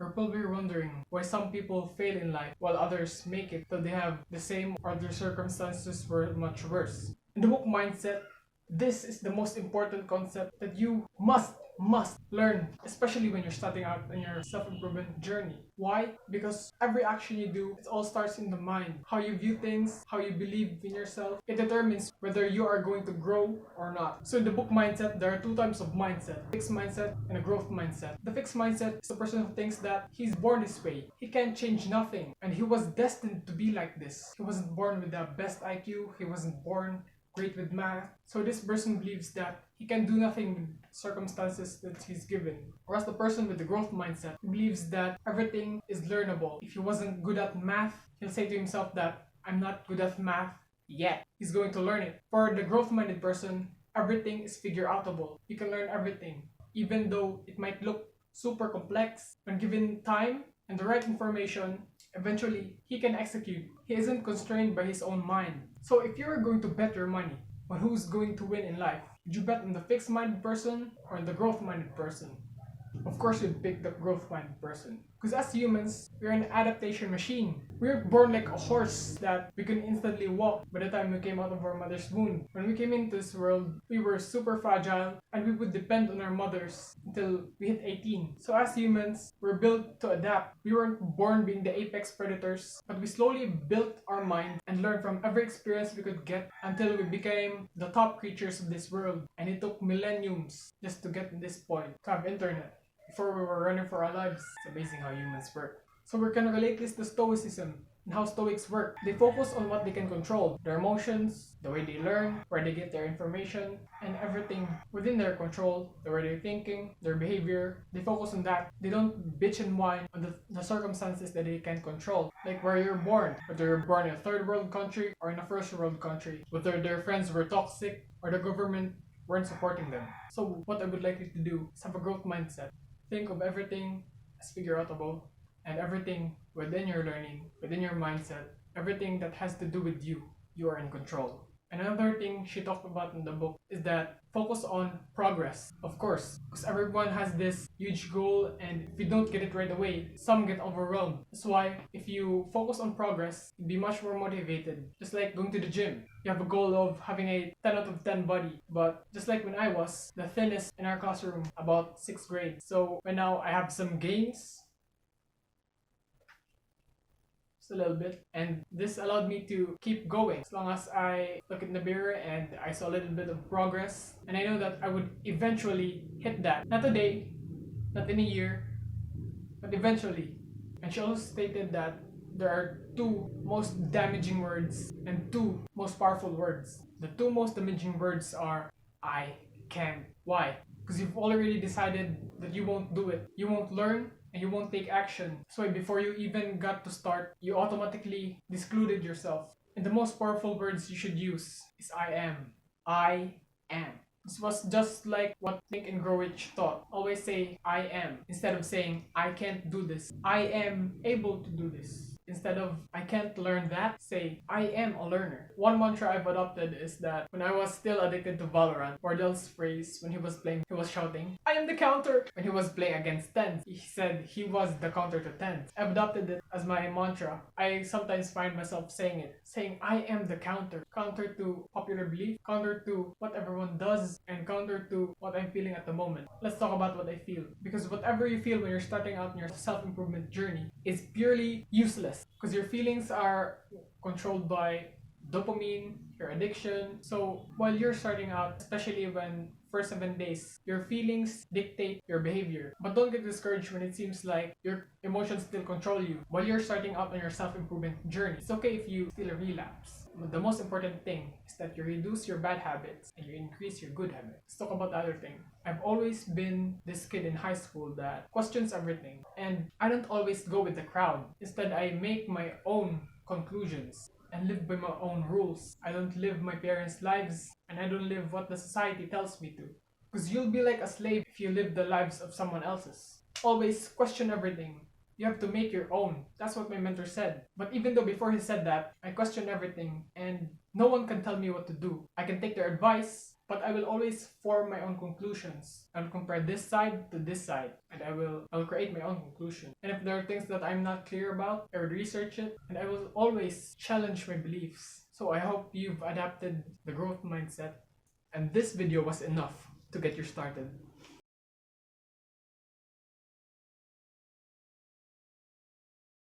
You're probably wondering why some people fail in life while others make it, though they have the same or their circumstances were much worse. In the book Mindset, this is the most important concept that you must learn, especially when you're starting out on your self-improvement journey. Why? Because every action you do, it all starts in the mind. How you view things, how you believe in yourself, it determines whether you are going to grow or not. So in the book Mindset, there are two types of mindset: fixed mindset and a growth mindset. The fixed mindset is the person who thinks that he's born this way, he can't change nothing, and he was destined to be like this. He wasn't born with the best IQ, he wasn't born great with math. So this person believes that he can do nothing with circumstances that he's given. Whereas the person with the growth mindset believes that everything is learnable. If he wasn't good at math, he'll say to himself that I'm not good at math yet. He's going to learn it. For the growth-minded person, everything is figure-outable. You can learn everything, even though it might look super complex. When given time and the right information, eventually he can execute. He isn't constrained by his own mind. So if you're going to bet your money on who's going to win in life, would you bet on the fixed-minded person or on the growth-minded person? Of course you'd pick the growth-minded person. Because as humans, we're an adaptation machine. We were born like a horse that we can instantly walk by the time we came out of our mother's womb. When we came into this world, we were super fragile and we would depend on our mothers until we hit 18. So as humans, we're built to adapt. We weren't born being the apex predators, but we slowly built our mind and learned from every experience we could get until we became the top creatures of this world. And it took millenniums just to get to this point, to have internet. Before we were running for our lives. It's amazing how humans work. So we're gonna relate this to Stoicism and how Stoics work. They focus on what they can control: their emotions, the way they learn, where they get their information, and everything within their control, the way they're thinking, their behavior. They focus on that. They don't bitch and whine on the circumstances that they can control. Like where you're born, whether you're born in a third world country or in a first world country, whether their friends were toxic or the government weren't supporting them. So what I would like you to do is have a growth mindset. Think of everything as figure-outable, and everything within your learning, within your mindset, everything that has to do with you, you are in control. Another thing she talked about in the book is that focus on progress, of course, because everyone has this huge goal, and if you don't get it right away, some get overwhelmed. That's why if you focus on progress, you'll be much more motivated. Just like going to the gym, you have a goal of having a 10 out of 10 body, but just like when I was the thinnest in our classroom about 6th grade. So when now I have some gains, a little bit, and this allowed me to keep going as long as I look in the mirror and I saw a little bit of progress, and I know that I would eventually hit that. Not today, not in a year, but eventually. And she also stated that there are two most damaging words and two most powerful words. The two most damaging words are I can't. Why? Because you've already decided that you won't do it. You won't learn and you won't take action. So before you even got to start, you automatically discluded yourself. And the most powerful words you should use is I am. I am. This was just like what Think and Grow Rich taught. Always say I am instead of saying I can't do this. I am able to do this. Instead of I can't learn that, say I am a learner. One mantra I've adopted is that when I was still addicted to Valorant, Wardell's phrase when he was playing, he was shouting, I am the counter! When he was playing against 10s, he said he was the counter to 10s. I've adopted it as my mantra. I sometimes find myself saying it, saying I am the counter. Counter to popular belief, counter to what everyone does, and counter to what I'm feeling at the moment. Let's talk about what I feel. Because whatever you feel when you're starting out in your self-improvement journey is purely useless. Because your feelings are controlled by dopamine, your addiction. So while you're starting out, especially when first 7 days, your feelings dictate your behavior. But don't get discouraged when it seems like your emotions still control you while you're starting out on your self-improvement journey. It's okay if you still relapse. But the most important thing is that you reduce your bad habits and you increase your good habits. Let's talk about the other thing. I've always been this kid in high school that questions everything, and I don't always go with the crowd. Instead, I make my own conclusions and live by my own rules. I don't live my parents' lives, and I don't live what the society tells me to. Because you'll be like a slave if you live the lives of someone else's. Always question everything. You have to make your own. That's what my mentor said. But even though before he said that, I questioned everything and no one can tell me what to do. I can take their advice, but I will always form my own conclusions. I'll compare this side to this side, and I'll create my own conclusion. And if there are things that I'm not clear about, I will research it, and I will always challenge my beliefs. So I hope you've adapted the growth mindset, and this video was enough to get you started.